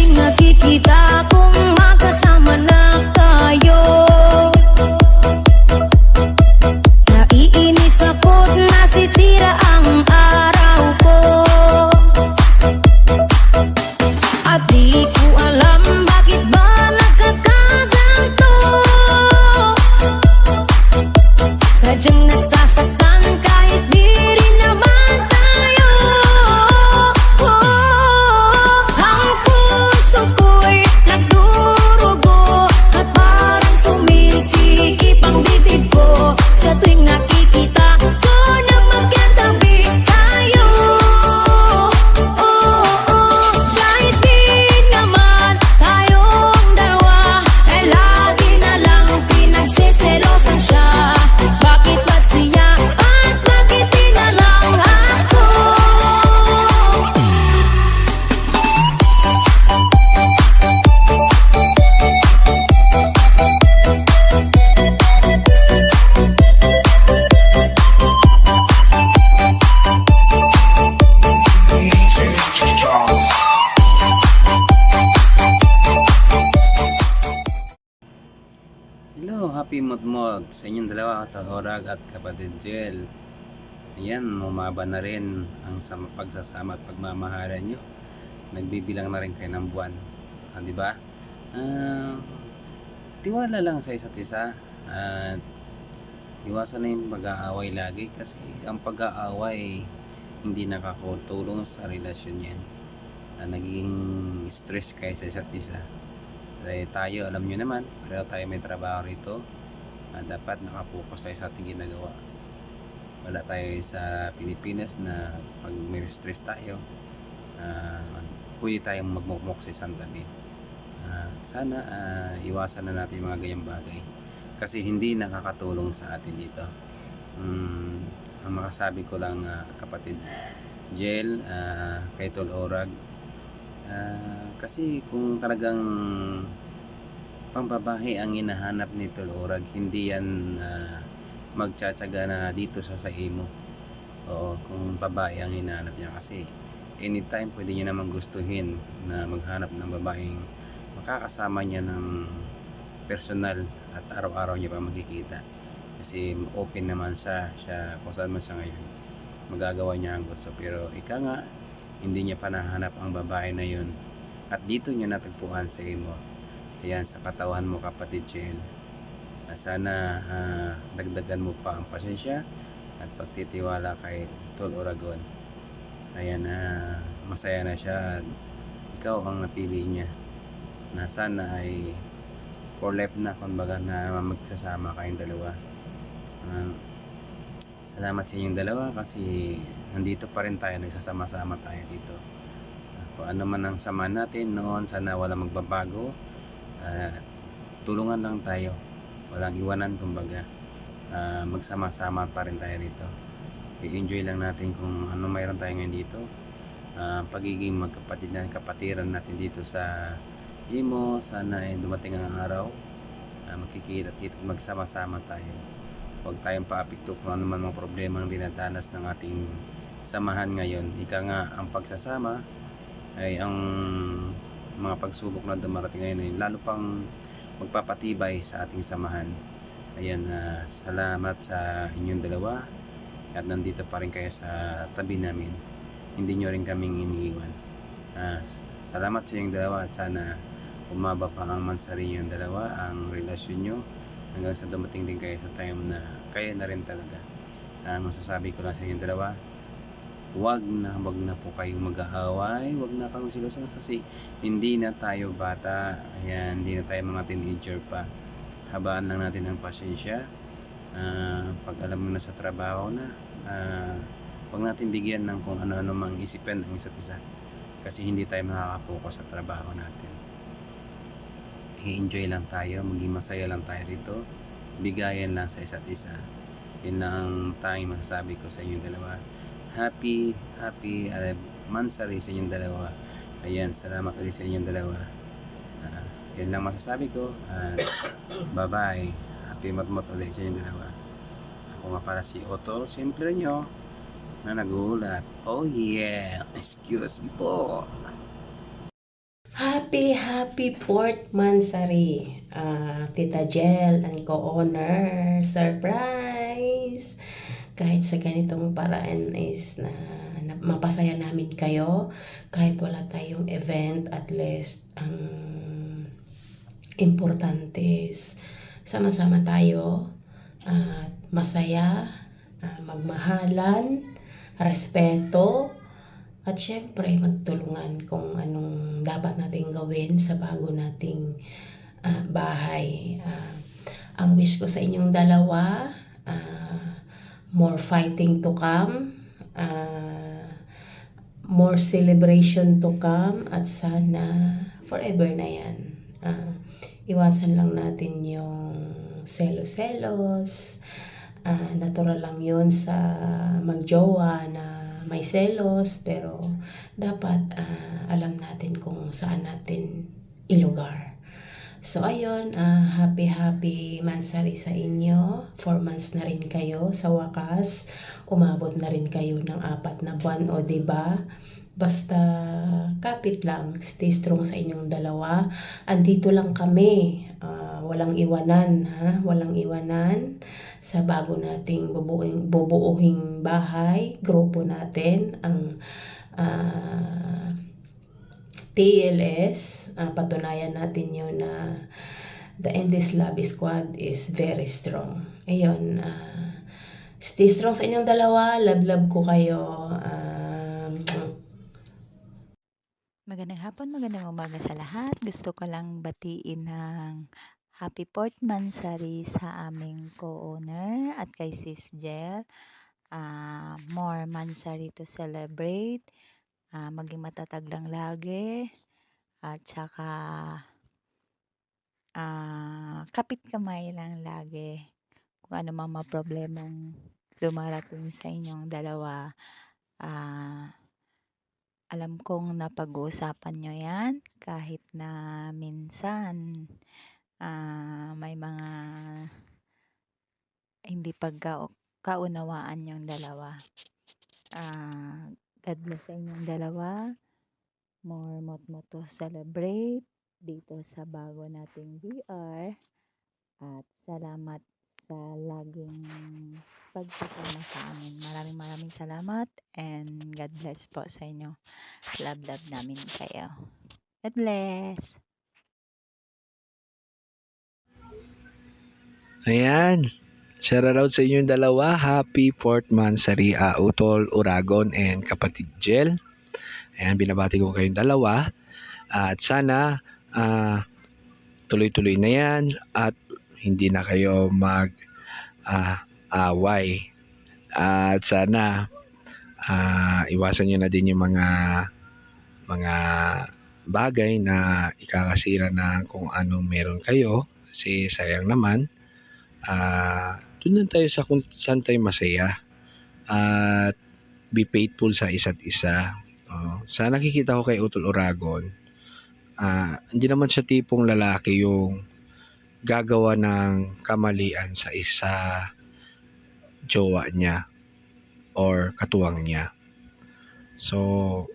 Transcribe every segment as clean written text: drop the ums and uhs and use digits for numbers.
tuwing nakikita kong magkasama na tayo, naiinis ako't nasisira ang araw ko. At di ko alam bakit ba nagkakaganto, sadyang nasasaktan kahit di rin naman tayo. Ang puso ko'y nagdurugo at parang sumisikip ang bibig ko sa tuwing nakikita ko na magkatabi tayo. Kahit di naman tayong dalawa ay lagi na lang pinagsiselosan siya. Bakit ba siya at bakit di na lang ako? Hello, happy mudmod sa inyong dalawa, Orag at kapatid Jel. Ayan, umaba na rin ang pagsasama at pagmamahalan nyo. Nagbibilang na rin kayo ng buwan, di ba? Tiwala lang sa isa't isa at iwasan na yung pag-aaway lagi, kasi ang pag-aaway hindi nakakatulong sa relasyon yan. Naging stress kayo sa isa't isa. Tayo, alam nyo naman, pareho tayo may trabaho rito, dapat nakapokus tayo sa ating ginagawa. Wala tayo sa Pilipinas na pag may stress tayo, pwede tayong magmukmok sa isang tabi. Sana iwasan na natin mga ganyang bagay, kasi hindi nakakatulong sa atin dito. Ang makasabi ko lang, kapatid Jel, kay Tol Orag, kasi kung talagang pambabae ang hinahanap ni Tol Orag, hindi yan magtsatsaga na dito sa imo. Oo, kung babae ang hinahanap niya, kasi anytime pwede niya naman gustuhin na maghanap ng babaeng makakasama niya ng personal at araw-araw niya pa magkikita, kasi open naman siya kung saan man siya ngayon, magagawa niya ang gusto. Pero ika nga, hindi niya pa nahanap ang babae na yun, at dito niya natagpuan sa imo. Ayan, sa katawan mo, kapatid Jel. Sana dagdagan mo pa ang pasensya at pagtitiwala kay Tol Oragon. Ayan, masaya na siya, ikaw ang napili niya, na sana ay for life na, kumbaga, na magsasama kayong dalawa. Salamat sa inyong dalawa, kasi nandito pa rin tayo, nagsasama-sama tayo dito. Kung ano man ang sama natin noon, sana wala magbabago. Tulungan lang tayo, walang iwanan, kumbaga. Magsama-sama pa rin tayo dito. I-enjoy lang natin kung ano mayroon tayo ngayon dito. Pagiging magkapatid na kapatiran natin dito sa imo. Sana ay dumating ang araw, magkikita at magsama-sama tayo. Huwag tayong paapekto kung ano man mga problema ang dinadanas ng ating samahan ngayon. Ika nga, ang pagsasama ay ang mga pagsubok na dumarating ngayon ay lalo pang magpapatibay sa ating samahan. Ayan, salamat sa inyong dalawa, at nandito pa rin kayo sa tabi namin. Hindi nyo rin kaming iniiwan. Salamat sa inyong dalawa, at sana umaba pa ang mansari yung dalawa, ang relasyon nyo, hanggang sa dumating din kayo sa time na kayo na rin talaga. Masasabi ko lang sa inyong dalawa, wag na po kayong mag-aaway, wag na kayong silosan, kasi hindi na tayo bata. Ayan, hindi na tayo mga teenager pa. Habaan lang natin ang pasensya. Pag alam mo na sa trabaho na, wag natin bigyan ng kung ano-ano mang isipin ang isa't isa, kasi hindi tayo makakapokus sa trabaho natin. I-enjoy lang tayo, maging masaya lang tayo rito, bigayan lang sa isa't isa. Yun lang ang tanging masasabi ko sa inyong dalawa. Happy mansari sa inyong dalawa. Ayan, salamat ulit sa inyong dalawa. Yun lang masasabi ko. Bye bye. Happy matmot ulit sa inyong dalawa. Ako nga para si Otto, simple nyo na nagulat. Oh yeah, excuse me po. Happy Happy fourth Mansari, Tita Jel and co-owner. Surprise! Kahit sa ganitong paraan is na mapasaya namin kayo. Kahit wala tayong event, at least ang importante is sama-sama tayo at masaya, magmahalan, respeto, at syempre magtulungan kung anong dapat nating gawin sa bago nating bahay. Ang wish ko sa inyong dalawa, more fighting to come, more celebration to come, at sana forever na yan. Iwasan lang natin yung selos-selos. Natural lang yun sa magjowa na may selos, pero dapat alam natin kung saan natin ilugar. So ayun, happy Mansari sa inyo. 4 months na rin kayo sa wakas. Umabot na rin kayo ng 4 na buwan, o diba? Basta kapit lang, stay strong sa inyong dalawa. Andito lang kami, walang iwanan, walang iwanan sa bago nating bubuuhing bahay, grupo natin, ang TLS. Patunayan natin yun na the Endless Love Squad is very strong. Ayun, stay strong sa inyong dalawa. Love ko kayo. Magandang hapon, magandang umaga sa lahat. Gusto ko lang batiin ng happy fourth Mansari sa aming co-owner at kay Sis Jel. More Mansari to celebrate. Maging matatag lang lagi. At saka kapit kamay lang lagi. Kung ano mang mga problemang dumarating sa inyong dalawa, alam kong napag-uusapan nyo yan kahit na minsan may mga hindi pagkaunawaan yung dalawa. God bless sa inyong dalawa. More mo to celebrate dito sa bago nating VR. At salamat sa laging pagsasama sa amin. Maraming salamat and God bless po sa inyo. Love namin kayo. God bless! Ayan. Shout out sa inyong dalawa. Happy 4th Mansari, Utol Uragon and kapatid Jel. Ayan, binabati ko kayong dalawa. At sana tuloy-tuloy na yan at hindi na kayo mag-away. At sana iwasan nyo na din yung mga bagay na ikakasira na kung anong meron kayo. Kasi sayang naman. Doon lang tayo sa kung saan tayo masaya. At be faithful sa isa't isa. Sa nakikita ko kay Utol Uragon, hindi naman siya tipong lalaki yung gagawa ng kamalian sa isa jowa niya or katuwang niya. So,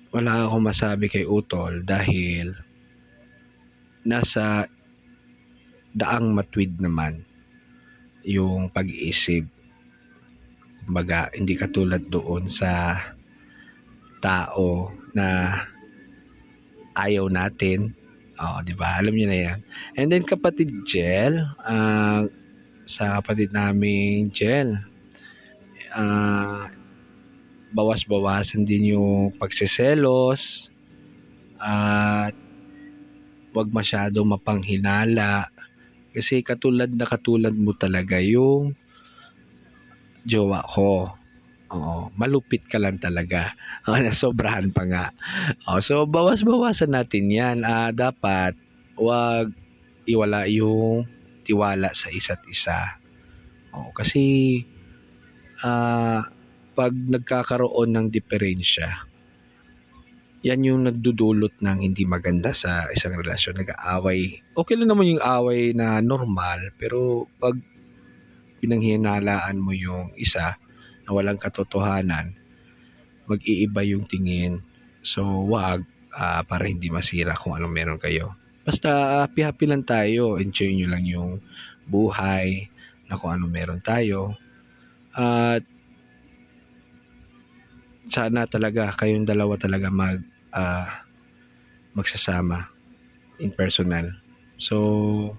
wala akong masabi kay Utol dahil nasa daang matwid naman yung pag-iisip. Kumbaga, hindi katulad doon sa tao na ayaw natin. Di ba? Alam niyo na yan. And then kapatid Jel, sa kapatid namin Jel, bawas-bawasan din yung pagseselos at wag masyadong mapanghinala kasi katulad mo talaga yung jowa ko. Malupit ka lang talaga. Nasobrahan pa nga. So bawas-bawasan natin yan. Dapat wag iwala yung tiwala sa isa't isa. Kasi pag nagkakaroon ng diferensya, yan yung nagdudulot ng hindi maganda sa isang relasyon. Nag-aaway. Okay lang naman yung away na normal, pero pag pinanghinalaan mo yung isa na walang katotohanan, mag-iiba yung tingin. So, wag. para hindi masira kung anong meron kayo. Basta happy-happy lang tayo, enjoy nyo lang yung buhay na kung ano meron tayo. At sana talaga kayong dalawa talaga magsasama in personal. So,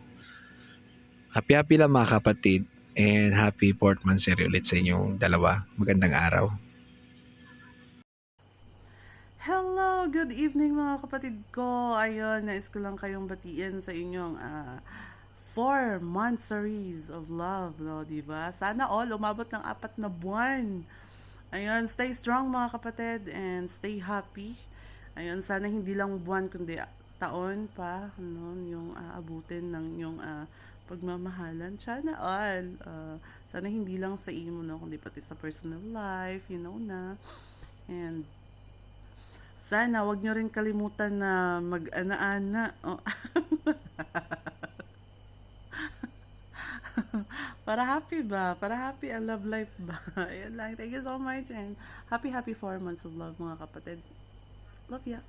happy-happy lang mga kapatid, and happy 4th monthsary ulit sa inyong dalawa. Magandang araw. Hello! Good evening mga kapatid ko. Ayun, nais ko lang kayong batiin sa inyong 4-month series of love, no, diba? Sana all umabot ng 4 na buwan. Ayun, stay strong mga kapatid and stay happy. Ayun, sana hindi lang buwan kundi taon pa, ano, yung abutin ng yung pagmamahalan. Sana all. Sana hindi lang sa imo, no, kundi pati sa personal life, you know na. And sana wag nyo rin kalimutan na mag-ana-ana. Oh. Para happy ba? Para happy ang love life ba? Ayan lang. Thank you so much and happy 4 months of love mga kapatid. Love ya.